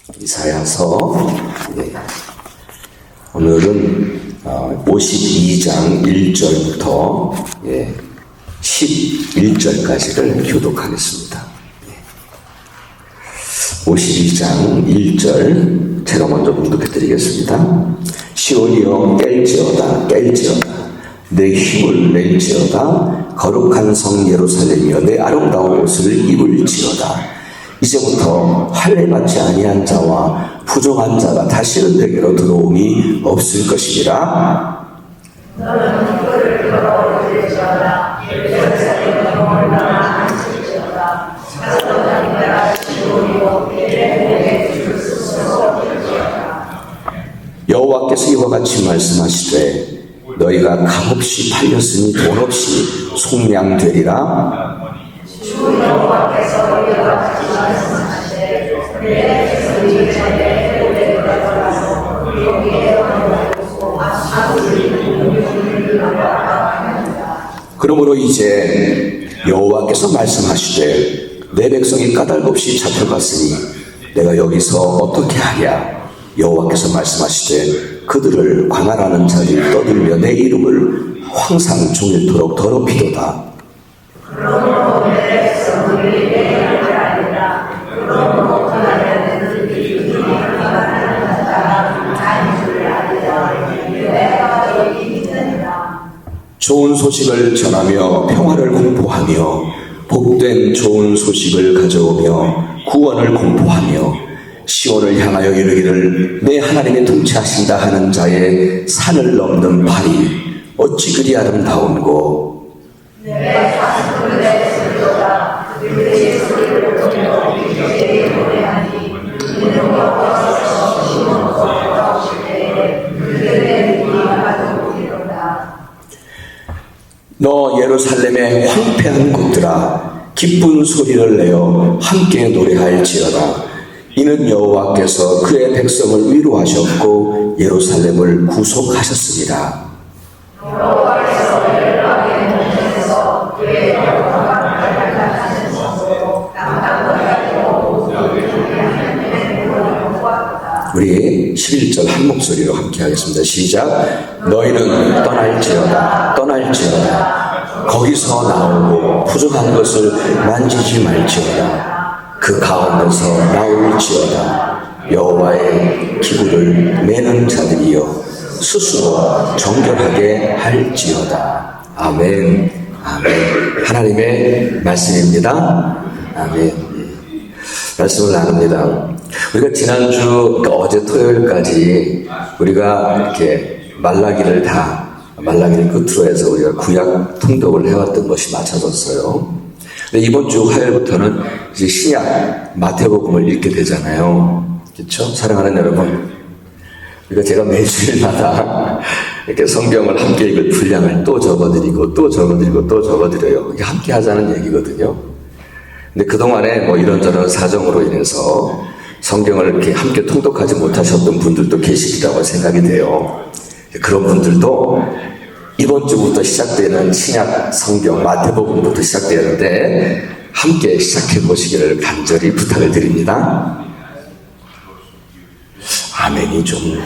이사야서 오늘은 52장 1절부터 11절까지를 교독하겠습니다. 52장 1절 제가 먼저 공독해드리겠습니다. 시온이여 깰지어다 깰지어다 내 힘을 낼지어다 거룩한 성 예루살렘이여 내 아름다운 옷을 입을지어다. 이제부터 할례받지 아니한 자와 부정한 자가 다시는 내게로 들어옴이 없을 것이니라. 너는 이거를 걸어올릴지어다 예루살렘의 영을 나나 앉을지어다 사도는 내가 시온이고 내게 줄 수 없을지어다. 여호와께서 이와 같이 말씀하시되 너희가 값없이 팔렸으니 돈 없이 속량되리라. 주 여호와께서 너희와 같이 말씀하시되 내 손이 전에 오래 걸어서 여기에 얻어놓고 그러므로 이제 여호와께서 말씀하시되 내 백성이 까닭없이 잡혀갔으니 내가 여기서 어떻게 하랴. 여호와께서 말씀하시되 그들을 광활하는 자리를 떠들며 내 이름을 항상 종일토록 더럽히도다. 그러므로 내 백성들이 내 이름을 알리라. 그러므로 그날에는 그들이 광활하는 자가 아닌 줄을 알리라. 내가 여기 있느니라. 좋은 소식을 전하며 평화를 공포하며 복된 좋은 소식을 가져오며 구원을 공포하며 시온을 향하여 이르기를 내 하나님이 통치하신다 하는 자의 산을 넘는 발이 어찌 그리 아름다운고. 내 가슴을 내소리로다 그들의 소리를 듣고 이제 노래하니 이는 여호와께서 시온으로 돌아오실 때에 그들의 눈이 가득하리로다. 너 예루살렘의 황폐한 곳들아 기쁜 소리를 내어 함께 노래할지어다. 이는 여호와께서 그의 백성을 위로하셨고 예루살렘을 구속하셨습니다. 여호와께서 멸망의 문에서 그의 영광을 발견하신 것으로 우리 11절 한 목소리로 함께 하겠습니다. 시작. 너희는 떠날지어다 떠날지어다 거기서 나오고 부정한 것을 만지지 말지어다. 그 가운데서 나올지어다. 여호와의 기구를 매는 자들이여 스스로 정결하게 할지어다. 아멘. 아멘. 하나님의 말씀입니다. 아멘. 말씀을 나눕니다. 우리가 지난주 어제 토요일까지 우리가 이렇게 말라기를 끝으로 해서 우리가 구약 통독을 해왔던 것이 맞춰졌어요. 근데 이번 주 화요일부터는 이제 신약 마태복음을 읽게 되잖아요. 그렇죠? 사랑하는 여러분, 그러니까 제가 매주일마다 이렇게 성경을 함께 읽을 분량을 또 적어드리고 또 적어드리고 또 적어드려요. 이게 함께 하자는 얘기거든요. 근데 그동안에 뭐 이런저런 사정으로 인해서 성경을 이렇게 함께 통독하지 못하셨던 분들도 계시리라고 생각이 돼요. 그런 분들도 이번 주부터 시작되는 신약 성경 마태복음부터 시작되는데 함께 시작해 보시기를 간절히 부탁을 드립니다. 아멘이 좀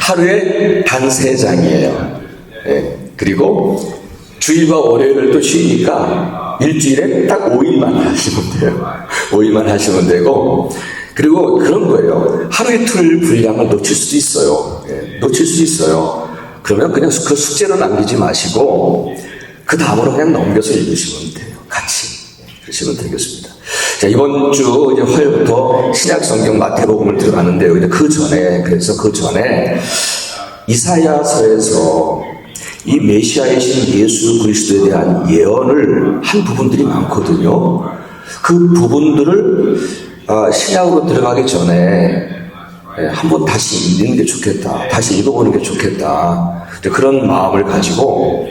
하루에 단 3장이에요. 그리고 주일과 월요일을 또 쉬니까 일주일에 딱 5일만 하시면 돼요. 5일만 하시면 되고, 그리고 그런 거예요. 하루 이틀 분량을 놓칠 수도 있어요. 놓칠 수 있어요. 그러면 그냥 그 숙제로 남기지 마시고 그 다음으로 그냥 넘겨서 읽으시면 돼요. 같이 그러시면 되겠습니다. 자, 이번 주 이제 화요일부터 신약 성경 마태복음을 들어가는데요. 근데 그 전에 이사야서에서 이 메시아이신 예수 그리스도에 대한 예언을 한 부분들이 많거든요. 그 부분들을 신약으로 들어가기 전에 한번 다시 읽는 게 좋겠다. 다시 읽어보는 게 좋겠다. 그런 마음을 가지고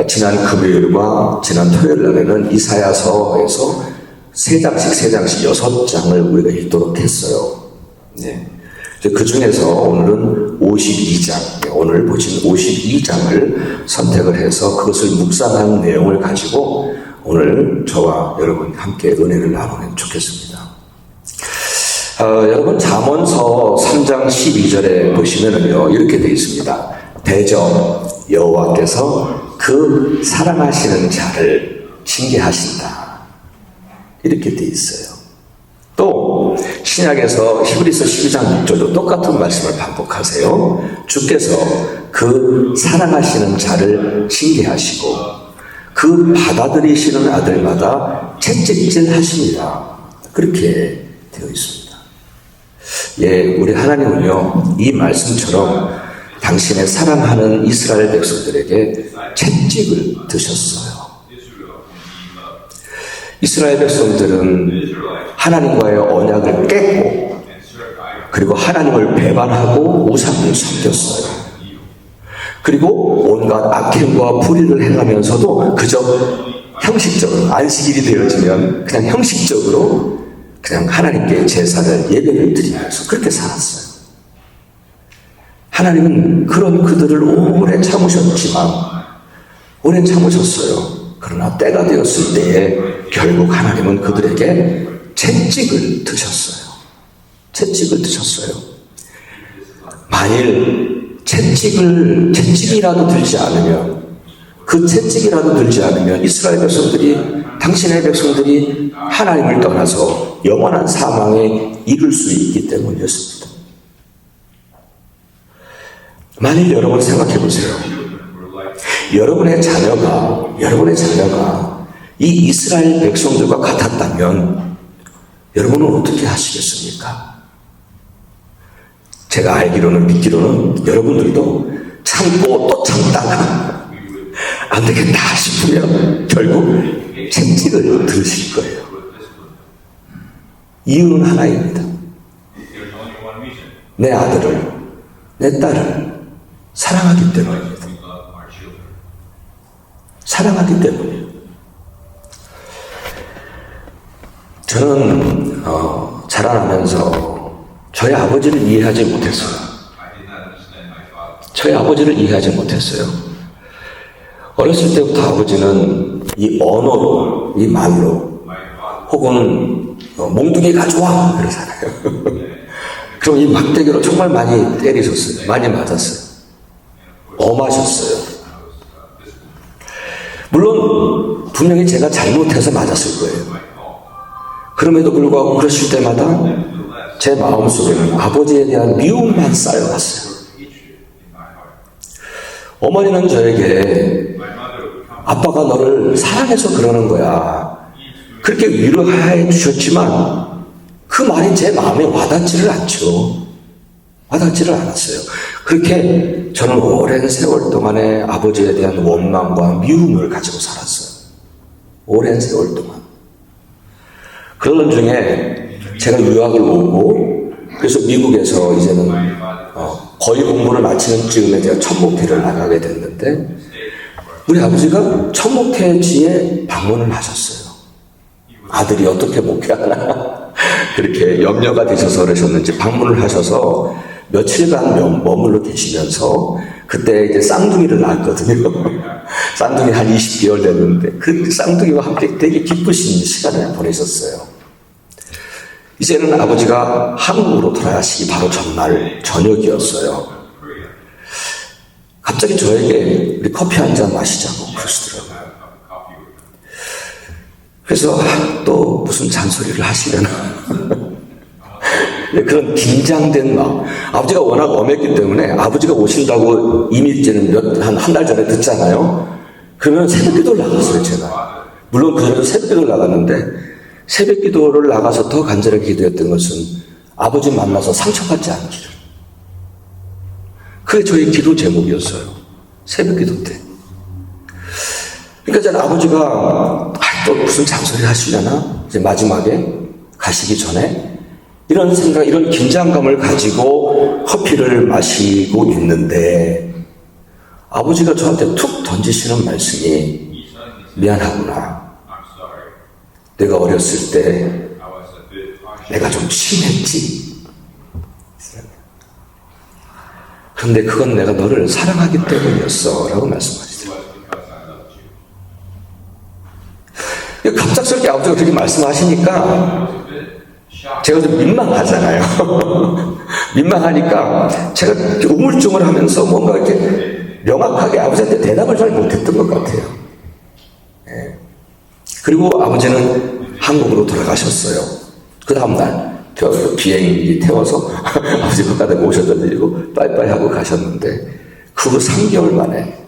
지난 금요일과 지난 토요일 날에는 이사야서에서 3장씩 6장을 우리가 읽도록 했어요. 그 중에서 오늘은 52장, 오늘 보신 52장을 선택을 해서 그것을 묵상한 내용을 가지고 오늘 저와 여러분 함께 은혜를 나누면 좋겠습니다. 여러분 잠언서 3장 12절에 보시면은요 이렇게 되어 있습니다. 대저 여호와께서 그 사랑하시는 자를 징계하신다. 이렇게 되어 있어요. 또 신약에서 히브리서 12장 6절도 똑같은 말씀을 반복하세요. 주께서 그 사랑하시는 자를 징계하시고 그 받아들이시는 아들마다 채찍질 하십니다. 그렇게 되어 있습니다. 예, 우리 하나님은요 이 말씀처럼 당신의 사랑하는 이스라엘 백성들에게 채찍을 드셨어요. 이스라엘 백성들은 하나님과의 언약을 깼고 그리고 하나님을 배반하고 우상을 섬겼어요. 그리고 온갖 악행과 불의를 행하면서도 그저 형식적으로 안식일이 되어지면 그냥 형식적으로 그냥 하나님께 제사를 예배를 드리면서 그렇게 살았어요. 하나님은 그런 그들을 오래 참으셨지만 오래 참으셨어요. 그러나 때가 되었을 때에 결국 하나님은 그들에게 채찍을 드셨어요. 채찍을 드셨어요. 만일 채찍이라도 들지 않으면 그 채찍이라도 들지 않으면 이스라엘 백성들이 당신의 백성들이 하나님을 떠나서 영원한 사망에 이를 수 있기 때문이었습니다. 만일 여러분 생각해 보세요. 여러분의 자녀가 이 이스라엘 백성들과 같았다면 여러분은 어떻게 하시겠습니까? 제가 알기로는 믿기로는 여러분들도 참고 또 참다가 안 되겠다 싶으면 결국 채찍을 들으실 거예요. 이유는 하나입니다. 내 아들을, 내 딸을 사랑하기 때문입니다. 사랑하기 때문이에요. 저는 자라나면서 저희 아버지를 이해하지 못했어요. 저희 아버지를 이해하지 못했어요. 어렸을 때부터 아버지는 이 언어로, 이 말로 혹은 몽둥이 가져와 그러잖아요. 그럼 이 막대기로 정말 많이 때리셨어요. 많이 맞았어요. 엄하셨어요. 물론 분명히 제가 잘못해서 맞았을 거예요. 그럼에도 불구하고 그러실 때마다 제 마음속에는 아버지에 대한 미움만 쌓여갔어요. 어머니는 저에게 아빠가 너를 사랑해서 그러는 거야. 그렇게 위로해 주셨지만 그 말이 제 마음에 와닿지를 않죠. 와닿지를 않았어요. 그렇게 저는 오랜 세월 동안에 아버지에 대한 원망과 미움을 가지고 살았어요. 오랜 세월 동안. 그러던 중에 제가 유학을 오고 그래서 미국에서 이제는 거의 공부를 마치는 즈음에 제가 천목회를 나가게 됐는데 우리 아버지가 천목회지에 방문을 하셨어요. 아들이 어떻게 목회하나 그렇게 염려가 되셔서 그러셨는지 방문을 하셔서 며칠간 머물러 계시면서 그때 이제 쌍둥이를 낳았거든요. 쌍둥이 한 20개월 됐는데 그 쌍둥이와 함께 되게 기쁘신 시간을 보내셨어요. 이제는 아버지가 한국으로 돌아가시기 바로 전날 저녁이었어요. 갑자기 저에게 우리 커피 한 잔 마시자고 그러시더라고요. 그래서 또 무슨 잔소리를 하시려나 그런 긴장된 마음. 아버지가 워낙 엄했기 때문에 아버지가 오신다고 이미 이제는 한 달 전에 듣잖아요. 그러면 새벽 기도를 나갔어요, 제가. 물론 그전에도 새벽 기도를 나갔는데 새벽 기도를 나가서 더 간절하게 기도했던 것은 아버지 만나서 상처받지 않기를. 그게 저희 기도 제목이었어요. 새벽 기도 때. 그러니까 저는 아버지가 또 무슨 잔소리 하시려나? 이제 마지막에 가시기 전에 이런 생각, 이런 긴장감을 가지고 커피를 마시고 있는데 아버지가 저한테 툭 던지시는 말씀이 미안하구나. 내가 어렸을 때 내가 좀 심했지. 그런데 그건 내가 너를 사랑하기 때문이었어 라고 말씀하시더라고요. 갑작스럽게 아버지가 그렇게 말씀하시니까 제가 좀 민망하잖아요. 민망하니까 제가 우물쭈물하면서 뭔가 이렇게 명확하게 아버지한테 대답을 잘 못했던 것 같아요. 예. 그리고 아버지는 한국으로 돌아가셨어요. 그 다음날 비행기 태워서 아버지 바깥에 모셔다 드리고 빠이빠이 하고 가셨는데 그 후 3개월 만에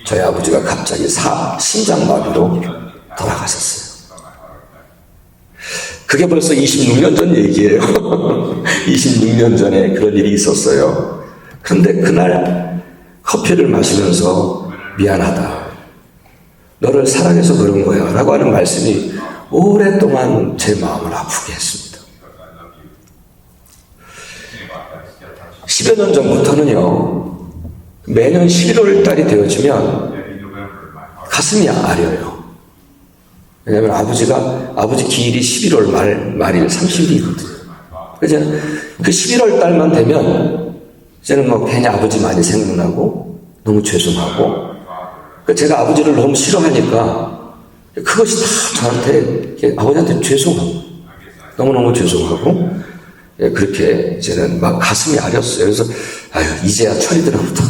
저희 아버지가 갑자기 심장마비로 돌아가셨어요. 그게 벌써 26년 전 얘기예요. 26년 전에 그런 일이 있었어요. 그런데 그날 커피를 마시면서 미안하다. 너를 사랑해서 그런 거야. 라고 하는 말씀이 오랫동안 제 마음을 아프게 했습니다. 10여 년 전부터는요. 매년 11월 달이 되어지면 가슴이 아려요. 왜냐하면 아버지 기일이 11월 말일 30일이거든요. 그래서 그 11월 달만 되면 저는 뭐 괜히 아버지 많이 생각나고 너무 죄송하고 제가 아버지를 너무 싫어하니까 그것이 다 저한테 아버지한테 죄송하고 너무너무 죄송하고 그렇게 이제는 막 가슴이 아렸어요. 그래서 아유 이제야 철이더라 보다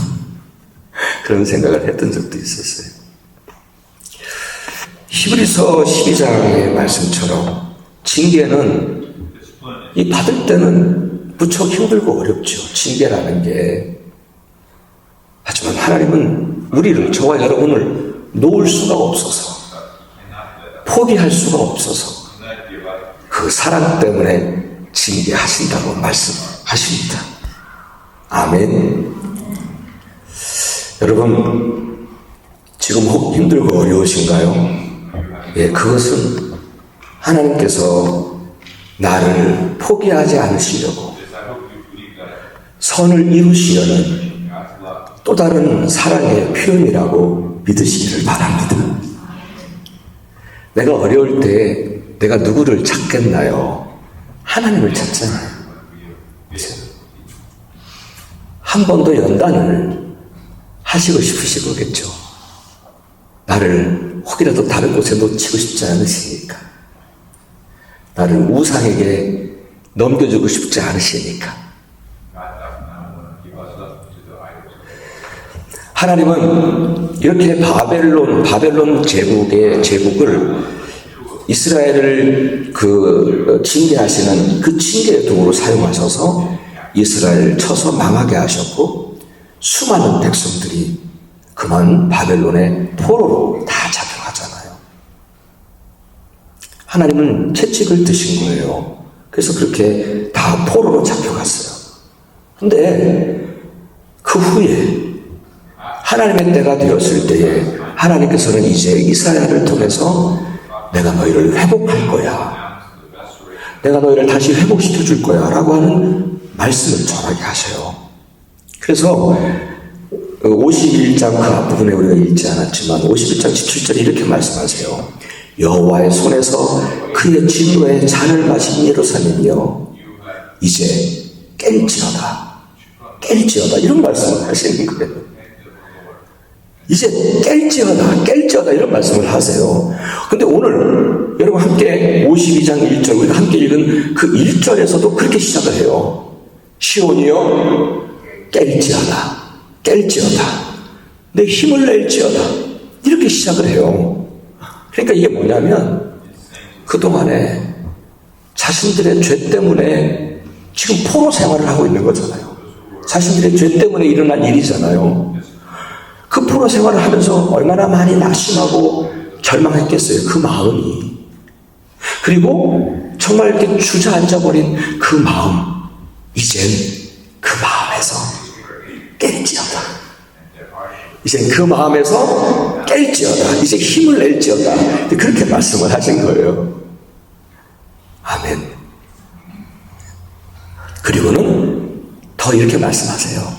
그런 생각을 했던 적도 있었어요. 히브리서 12장의 말씀처럼 징계는 이 받을 때는 무척 힘들고 어렵죠. 징계라는 게. 하지만 하나님은 우리를, 저와 여러분을 놓을 수가 없어서, 포기할 수가 없어서 그 사랑 때문에 징계하신다고 말씀하십니다. 아멘. 여러분 지금 혹 힘들고 어려우신가요? 예, 그것은 하나님께서 나를 포기하지 않으시려고 선을 이루시려는 또 다른 사랑의 표현이라고 믿으시기를 바랍니다. 내가 어려울 때 내가 누구를 찾겠나요? 하나님을 찾잖아요. 한 번 더 연단을 하시고 싶으실 거겠죠. 나를 혹이라도 다른 곳에 놓치고 싶지 않으시니까. 나를 우상에게 넘겨주고 싶지 않으시니까. 하나님은 이렇게 바벨론 제국을 이스라엘을 징계하시는 그 징계의 도구로 사용하셔서 이스라엘을 쳐서 망하게 하셨고 수많은 백성들이 그만 바벨론의 포로로 다 잡혀가잖아요. 하나님은 채찍을 드신 거예요. 그래서 그렇게 다 포로로 잡혀갔어요. 근데 그 후에 하나님의 때가 되었을 때에 하나님께서는 이제 이사야를 통해서 내가 너희를 회복할 거야. 내가 너희를 다시 회복시켜 줄 거야. 라고 하는 말씀을 전하게 하셔요. 그래서 51장 그 앞부분에 우리가 읽지 않았지만 51장 17절에 이렇게 말씀하세요. 여호와의 손에서 그의 진노의 잔을 마신 예루살렘이여 이제 깰지어다. 이런 말씀을 하시는 거예요. 이제 깰지어다 이런 말씀을 하세요. 근데 오늘 여러분 함께 52장 1절 우리가 함께 읽은 그 1절에서도 그렇게 시작을 해요. 시온이여 깰지어다. 내 힘을 낼지어다. 이렇게 시작을 해요. 그러니까 이게 뭐냐면 그동안에 자신들의 죄 때문에 지금 포로 생활을 하고 있는 거잖아요. 자신들의 죄 때문에 일어난 일이잖아요. 그 포로 생활을 하면서 얼마나 많이 낙심하고 결망했겠어요. 그 마음이. 그리고 정말 이렇게 주저앉아버린 그 마음. 이젠 그 마음에서 깰지어다. 이젠 그 마음에서 깰지어다. 이제 힘을 낼지어다. 그렇게 말씀을 하신 거예요. 아멘. 그리고는 더 이렇게 말씀하세요.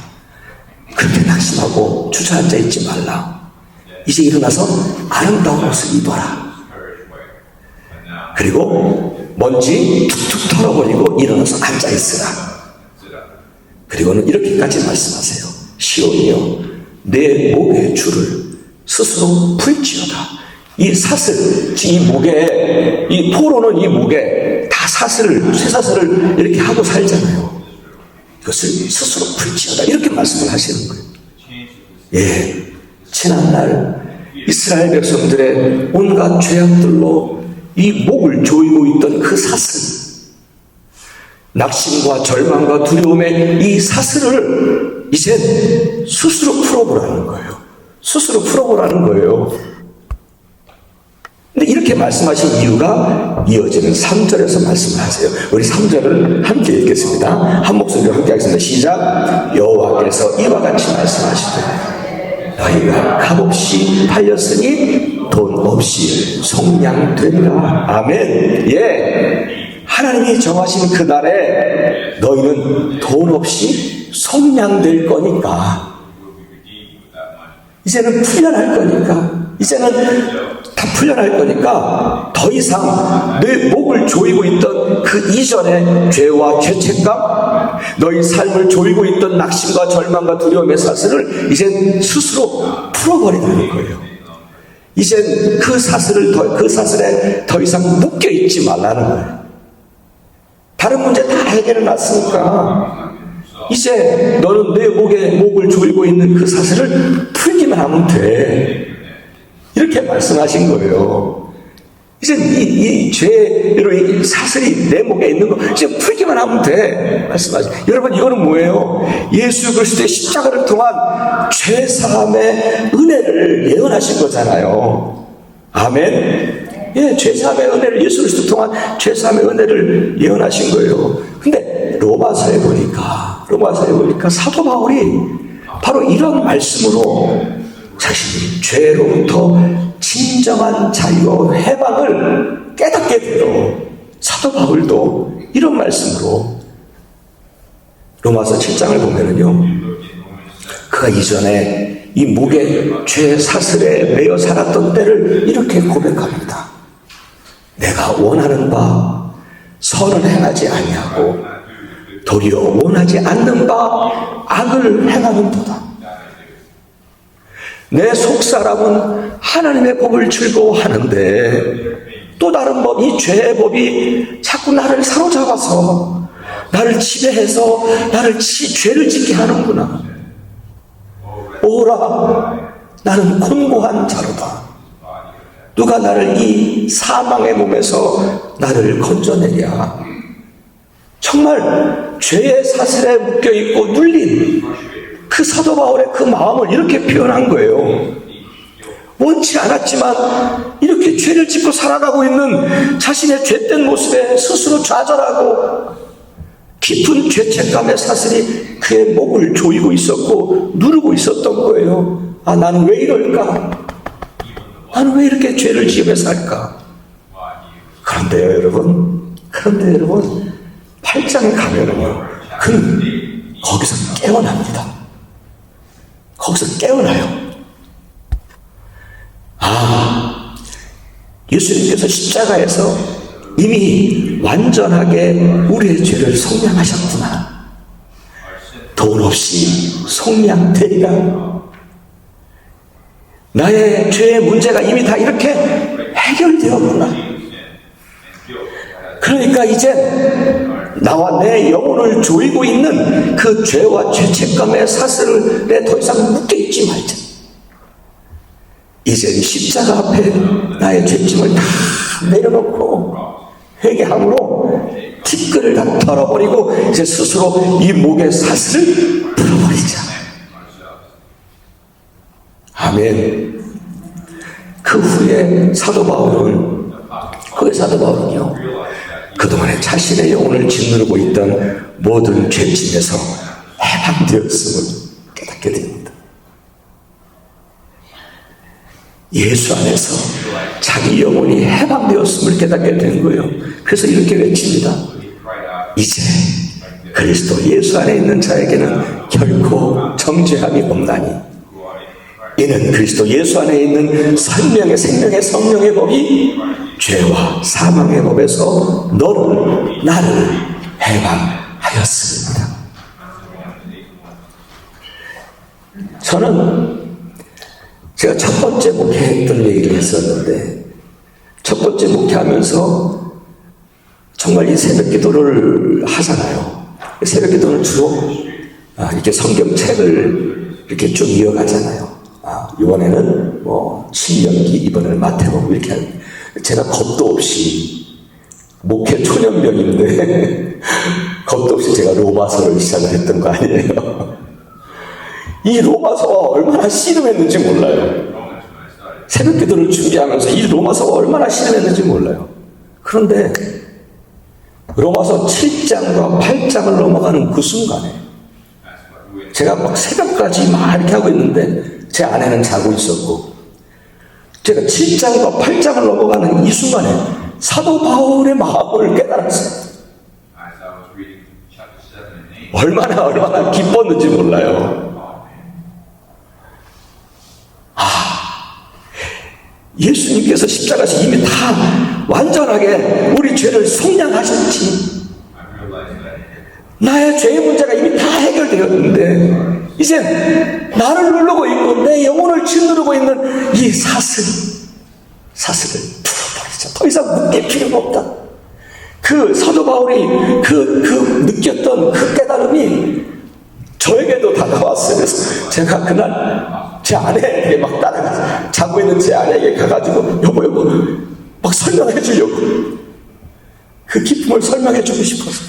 그렇게 낙심하고 주저앉아 있지 말라. 이제 일어나서 아름다운 옷을 입어라. 그리고 먼지 툭툭 털어버리고 일어나서 앉아 있으라. 그리고는 이렇게까지 말씀하세요. 시온이여 내 목의 줄을 스스로 풀지어다. 이 사슬, 이 무게, 이 포로는 이 무게 다 쇠사슬을 이렇게 하고 살잖아요. 이것을 스스로 풀지어다 이렇게 말씀을 하시는 거예요. 예, 지난날 이스라엘 백성들의 온갖 죄악들로 이 목을 조이고 있던 그 사슬, 낙심과 절망과 두려움의 이 사슬을 이제 스스로 풀어보라는 거예요. 스스로 풀어보라는 거예요. 근데 이렇게 말씀하신 이유가 이어지는 3절에서 말씀을 하세요. 우리 3절을 함께 읽겠습니다. 한 목소리로 함께 하겠습니다. 시작. 여호와께서 이와 같이 말씀하시되 너희가 값없이 팔렸으니 돈 없이 속량되리라. 아멘. 예. 하나님이 정하신 그날에 너희는 돈 없이 속량될 거니까, 이제는 풀려날 거니까, 이제는 다 풀려날 거니까 더 이상 내 목을 조이고 있던 그 이전의 죄와 죄책감, 너희 삶을 조이고 있던 낙심과 절망과 두려움의 사슬을 이젠 스스로 풀어버리는 거예요. 이젠 그 사슬에 더 이상 묶여있지 말라는 거예요. 다른 문제 다 해결해 놨으니까 이제 너는 내 목을 조이고 있는 그 사슬을 풀기만 하면 돼. 이렇게 말씀하신 거예요. 이제 이 죄로 이 사슬이 내 목에 있는 거 이제 풀기만 하면 돼. 말씀하신. 여러분, 이거는 뭐예요? 예수 그리스도의 십자가를 통한 죄 사함의 은혜를 예언하신 거잖아요. 아멘. 예, 죄사함의 은혜를, 예수 그리스도 통한 죄사함의 은혜를 예언하신 거예요. 근데 로마서에 보니까 사도 바울이 바로 이런 말씀으로 자신이 죄로부터 진정한 자유와 해방을 깨닫게 되어 사도 바울도 이런 말씀으로 로마서 7장을 보면은요, 그가 이전에 이 무게 죄 사슬에 매여 살았던 때를 이렇게 고백합니다. 내가 원하는 바 선을 행하지 아니하고 도리어 원하지 않는 바 악을 행하는도다. 내 속사람은 하나님의 법을 즐거워하는데 또 다른 법, 이 죄의 법이 자꾸 나를 사로잡아서 나를 지배해서 나를 죄를 짓게 하는구나. 오라, 나는 곤고한 자로다. 누가 나를 이 사망의 몸에서 나를 건져내랴. 정말 죄의 사슬에 묶여있고 눌린 그 사도 바울의 그 마음을 이렇게 표현한 거예요. 원치 않았지만 이렇게 죄를 짓고 살아가고 있는 자신의 죄된 모습에 스스로 좌절하고 깊은 죄책감의 사슬이 그의 목을 조이고 있었고 누르고 있었던 거예요. 아, 나는 왜 이럴까? 나는 왜 이렇게 죄를 지으며 살까? 그런데요, 여러분, 8장에 가면은요, 그는 거기서 깨어납니다. 거기서 깨어나요. 아, 예수님께서 십자가에서 이미 완전하게 우리의 죄를 속량하셨구나. 돈 없이 속량되리라. 나의 죄의 문제가 이미 다 이렇게 해결되었구나. 그러니까 이제 나와 내 영혼을 조이고 있는 그 죄와 죄책감의 사슬에 더 이상 묶여있지 말자. 이제 십자가 앞에 나의 죄짐을 다 내려놓고 회개함으로 티끌을 다 털어버리고 이제 스스로 이 목의 사슬을 풀어버리자. 아멘. 그 후에 사도 바울은요, 그동안에 자신의 영혼을 짓누르고 있던 모든 죄짐에서 해방되었음을 깨닫게 됩니다. 예수 안에서 자기 영혼이 해방되었음을 깨닫게 된 거예요. 그래서 이렇게 외칩니다. 이제 그리스도 예수 안에 있는 자에게는 결코 정죄함이 없나니 이는 그리스도 예수 안에 있는 생명의 성령의 법이 죄와 사망의 법에서 나를 해방하였습니다. 저는 제가 첫 번째 목회했던 얘기를 했었는데, 첫 번째 목회하면서 정말 이 새벽 기도를 하잖아요. 새벽 기도는 주로 이렇게 성경책을 이렇게 쭉 이어가잖아요. 이번에는 뭐 신명기, 이번에는 마태복음 이렇게 하는. 제가 겁도 없이 목회 초년병인데 겁도 없이 제가 로마서를 시작을 했던 거 아니에요. 이 로마서가 얼마나 씨름했는지 몰라요. 새벽 기도를 준비하면서 이 로마서가 얼마나 씨름했는지 몰라요. 그런데 로마서 7장과 8장을 넘어가는 그 순간에 제가 막 새벽까지 막 이렇게 하고 있는데 제 아내는 자고 있었고, 제가 7장과 8장을 넘어가는 이 순간에 사도 바울의 마음을 깨달았어요. 얼마나 기뻤는지 몰라요. 예수님께서 십자가에서 이미 다 완전하게 우리 죄를 속량하셨지. 나의 죄의 문제가 이미 다 해결되었는데 이제 나를 누르고 있고 내 영혼을 짓누르고 있는 이 사슬을 풀어버리자. 더 이상 묶일 필요가 없다. 그 사도 바울이 그 느꼈던 그 깨달음이 저에게도 다가왔어요. 그래서 제가 그날 제 아내에게 막 따라가서 자고 있는 제 아내에게 가가지고 여보 막 설명해 주려고, 그 기쁨을 설명해 주고 싶어서.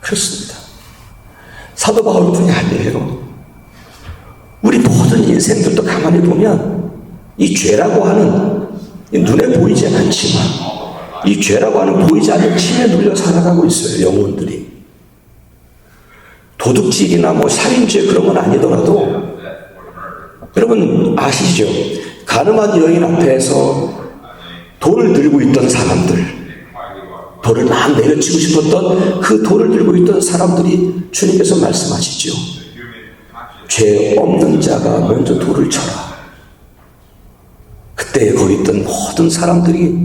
그렇습니다. 사도 바울뿐이 아니에요. 우리 모든 인생들도 가만히 보면 이 죄라고 하는, 눈에 보이지 않지만 이 죄라고 하는 보이지 않는 침에 눌려 살아가고 있어요. 영혼들이. 도둑질이나 뭐 살인죄 그런 건 아니더라도 여러분 아시죠? 가늠한 여인 앞에서 돌을 들고 있던 사람들, 돌을 막 내려치고 싶었던 그 돌을 들고 있던 사람들이 주님께서 말씀하시죠. 죄 없는 자가 먼저 돌을 쳐라. 그때 거기 있던 모든 사람들이,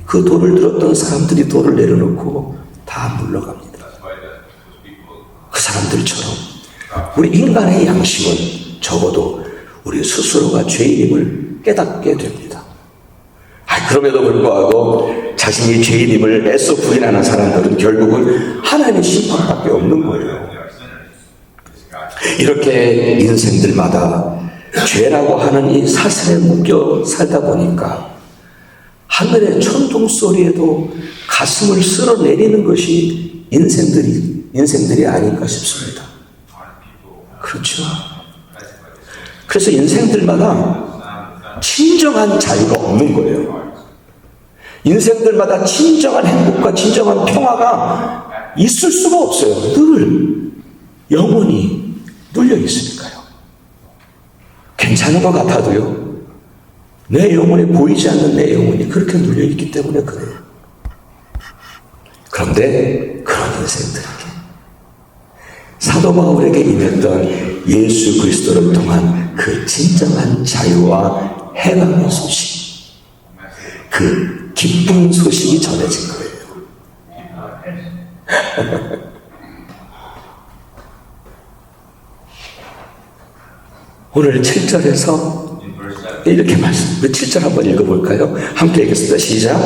그 돌을 들었던 사람들이 돌을 내려놓고 다 물러갑니다. 그 사람들처럼 우리 인간의 양심은 적어도 우리 스스로가 죄인임을 깨닫게 됩니다. 그럼에도 불구하고 자신이 죄인임을 애써 부인하는 사람들은 결국은 하나님의 심판밖에 없는 거예요. 이렇게 인생들마다 죄라고 하는 이 사슬에 묶여 살다 보니까 하늘의 천둥 소리에도 가슴을 쓸어내리는 것이 인생들이 아닌가 싶습니다. 그렇죠. 그래서 인생들마다 진정한 자유가 없는 거예요. 인생들마다 진정한 행복과 진정한 평화가 있을 수가 없어요. 늘 영혼이 눌려 있으니까요. 괜찮은 것 같아도요, 내 영혼에 보이지 않는 내 영혼이 그렇게 눌려 있기 때문에 그래요. 그런데 그런 인생들에게 사도 바울에게 임했던 예수 그리스도를 통한 그 진정한 자유와 해방의 소식, 그 기쁜 소식이 전해진 거예요. 오늘 7절에서 이렇게 그 7절 한번 읽어볼까요? 함께 읽겠습니다. 시작.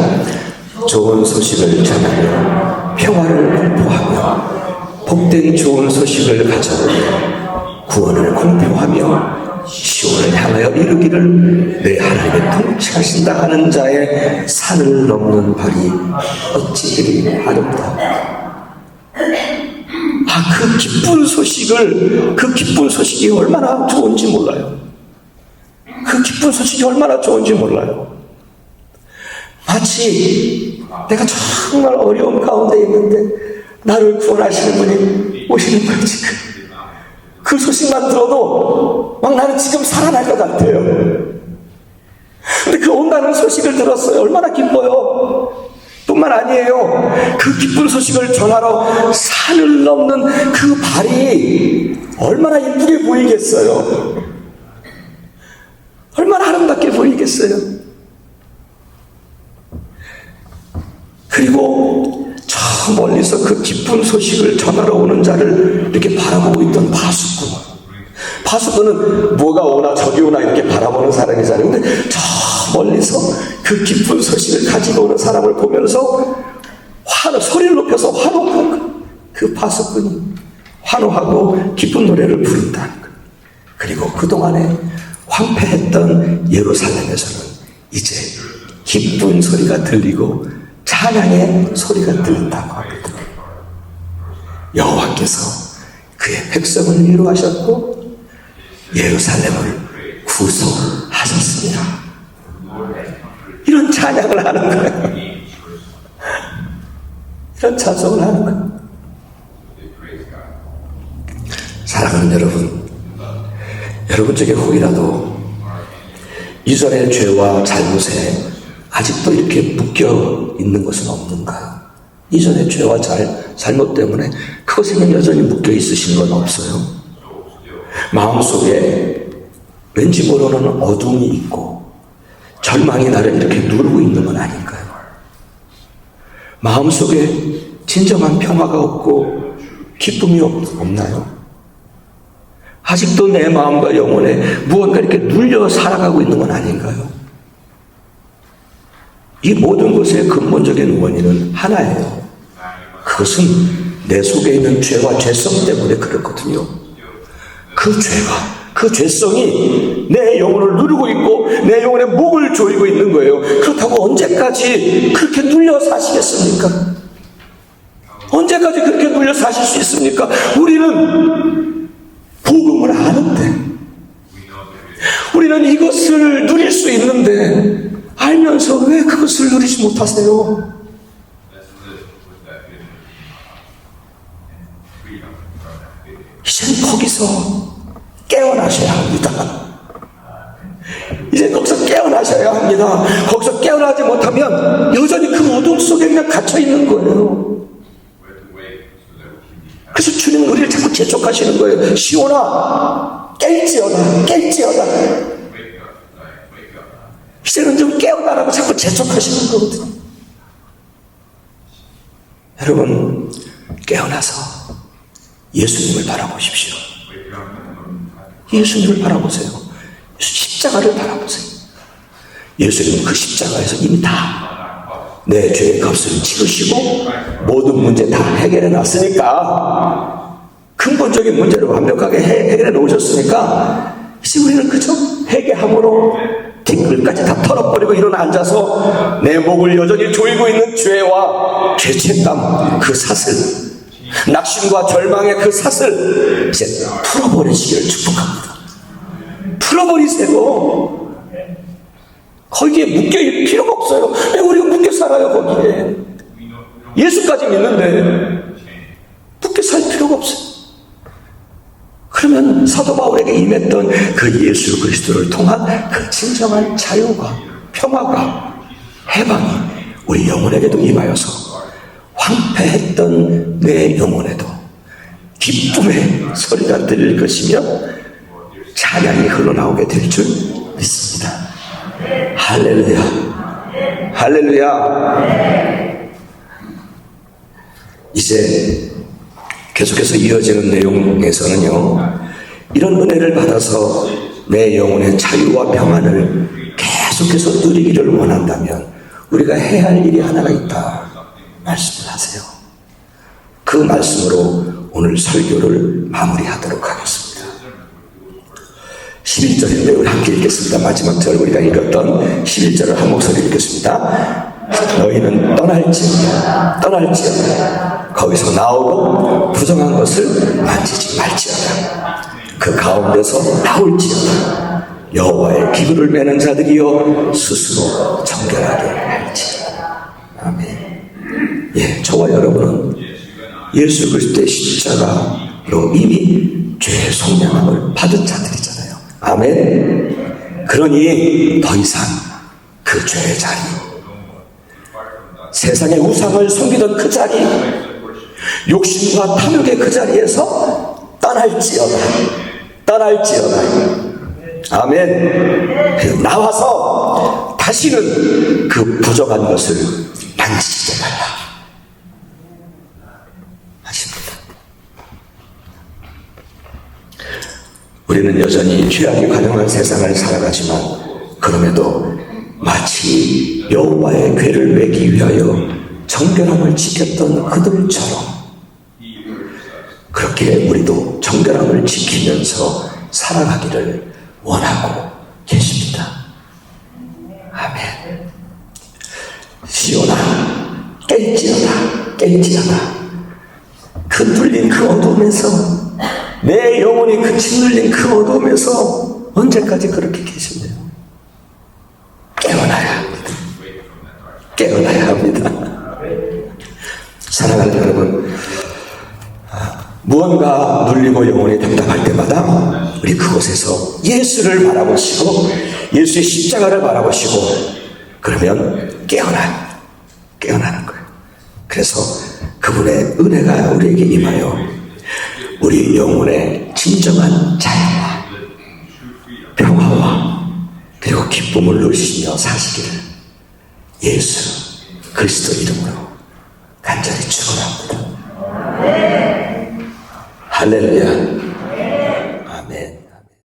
좋은 소식을 전하며 평화를 공포하며 복된 좋은 소식을 가져오며 구원을 공표하며 시온을 향하여 이르기를 내 하나님의 통치하신다 하는 자의 산을 넘는 발이 어찌 그리 아름다워. 그 기쁜 소식이 얼마나 좋은지 몰라요. 그 기쁜 소식이 얼마나 좋은지 몰라요. 마치 내가 정말 어려움 가운데 있는데 나를 구원하시는 분이 오시는 거예요. 지금 그 소식만 들어도 막 나는 지금 살아날 것 같아요. 근데 그 온다는 소식을 들었어요. 얼마나 기뻐요. 뿐만 아니에요. 그 기쁜 소식을 전하러 산을 넘는 그 발이 얼마나 이쁘게 보이겠어요. 얼마나 아름답게 보이겠어요. 그리고 저 멀리서 그 기쁜 소식을 전하러 오는 자를 이렇게 바라보고 있던 바수꾼. 바수꾼은 뭐가 오나 저기 오나 이렇게 바라보는 사람이잖아요. 근데 저 멀리서 그 기쁜 소식을 가지고 오는 사람을 보면서 소리를 높여서 환호하고, 그 바수꾼이 환호하고 기쁜 노래를 부른다는 거예요. 그리고 그동안에 황폐했던 예루살렘에서는 이제 기쁜 소리가 들리고 찬양의 소리가 들린다고 하거든요. 여호와께서 그의 백성을 위로하셨고 예루살렘을 구속하셨습니다. 이런 찬양을 하는 거예요. 이런 찬송을 하는 거예요. 사랑하는 여러분 중에 혹이라도 이전의 죄와 잘못에 아직도 이렇게 묶여 있는 것은 없는가요? 이전의 죄와 잘못 때문에 그것에는 여전히 묶여 있으신 건 없어요? 마음속에 왠지 모르는 어둠이 있고 절망이 나를 이렇게 누르고 있는 건 아닌가요? 마음속에 진정한 평화가 없고 기쁨이 없나요? 아직도 내 마음과 영혼에 무언가 이렇게 눌려 살아가고 있는 건 아닌가요? 이 모든 것의 근본적인 원인은 하나예요. 그것은 내 속에 있는 죄와 죄성 때문에 그렇거든요. 그 죄가, 그 죄성이 내 영혼을 누르고 있고 내 영혼의 목을 조이고 있는 거예요. 그렇다고 언제까지 그렇게 눌려 사시겠습니까? 언제까지 그렇게 눌려 사실 수 있습니까? 우리는 복음을 아는데, 우리는 이것을 누릴 수 있는데 알면서 왜 그것을 누리지 못하세요? 이제는 거기서 깨어나셔야 합니다. 이제 거기서 깨어나셔야 합니다. 거기서 깨어나지 못하면 여전히 그 어둠 속에 그냥 갇혀 있는 거예요. 그래서 주님은 우리를 자꾸 재촉하시는 거예요. 시온아, 깰지어다. 이제는 좀 깨어나라고 자꾸 재촉하시는 거거든요. 여러분, 깨어나서 예수님을 바라보십시오. 예수님을 바라보세요. 십자가를 바라보세요. 예수님은 그 십자가에서 이미 다 내 죄의 값을 치르시고 모든 문제 다 해결해 놨으니까, 근본적인 문제를 완벽하게 해결해 놓으셨으니까 이제 우리는 그저 회개함으로 뒷글까지 다 털어버리고 일어나 앉아서 내 목을 여전히 조이고 있는 죄와 죄책감, 그 사슬, 낙심과 절망의 그 사슬 이제 풀어버리시기를 축복합니다. 풀어버리세요. 거기에 묶여있을 필요가 없어요. 왜 우리가 묶여 살아요? 거기에 예수까지 믿는데 묶여 살 필요가 없어요. 그러면 사도 바울에게 임했던 그 예수 그리스도를 통한 그 진정한 자유가, 평화가, 해방이 우리 영혼에게도 임하여서 황폐했던 내 영혼에도 기쁨의 소리가 들릴 것이며 찬양이 흘러나오게 될 줄 믿습니다. 할렐루야, 할렐루야. 이제 계속해서 이어지는 내용에서는요, 이런 은혜를 받아서 내 영혼의 자유와 평안을 계속해서 누리기를 원한다면 우리가 해야 할 일이 하나가 있다 말씀을 하세요. 그 말씀으로 오늘 설교를 마무리하도록 하겠습니다. 11절인데 우리 함께 읽겠습니다. 마지막 절 우리가 읽었던 11절을 한 목소리 읽겠습니다. 너희는 떠날지어다 거기서 나오고 부정한 것을 만지지 말지어다. 그 가운데서 나올지어다. 여호와의 기구를 매는 자들이여 스스로 정결하게 할지어다. 아멘. 예, 저와 여러분은 예수 그리스도의 십자가로 이미 죄의 속량함을 받은 자들이잖아요. 아멘. 그러니 더 이상 그 죄의 자리, 세상의 우상을 섬기던 그 자리, 욕심과 탐욕의 그 자리에서 떠날지어다. 아멘. 나와서 다시는 그 부정한 것을 만지지 말라. 우리는 여전히 죄악이 가득한 세상을 살아가지만 그럼에도 마치 여호와의 궤를 매기 위하여 정결함을 지켰던 그들처럼 그렇게 우리도 정결함을 지키면서 살아가기를 원하고 계십니다. 아멘. 시온아 깰지어다 그 눌린 그 어둠에서 내 영혼이 그 짓눌린 그 어둠에서 언제까지 그렇게 계신대요? 깨어나야 합니다. 사랑하는 여러분, 무언가 눌리고 영혼이 답답할 때마다 우리 그곳에서 예수를 바라보시고 예수의 십자가를 바라보시고 그러면 깨어나는 거예요. 그래서 그분의 은혜가 우리에게 임하여 우리 영혼의 진정한 자유와 평화와 그리고 기쁨을 누리시며 사시기를 예수 그리스도 이름으로 간절히 축원합니다. 할렐루야.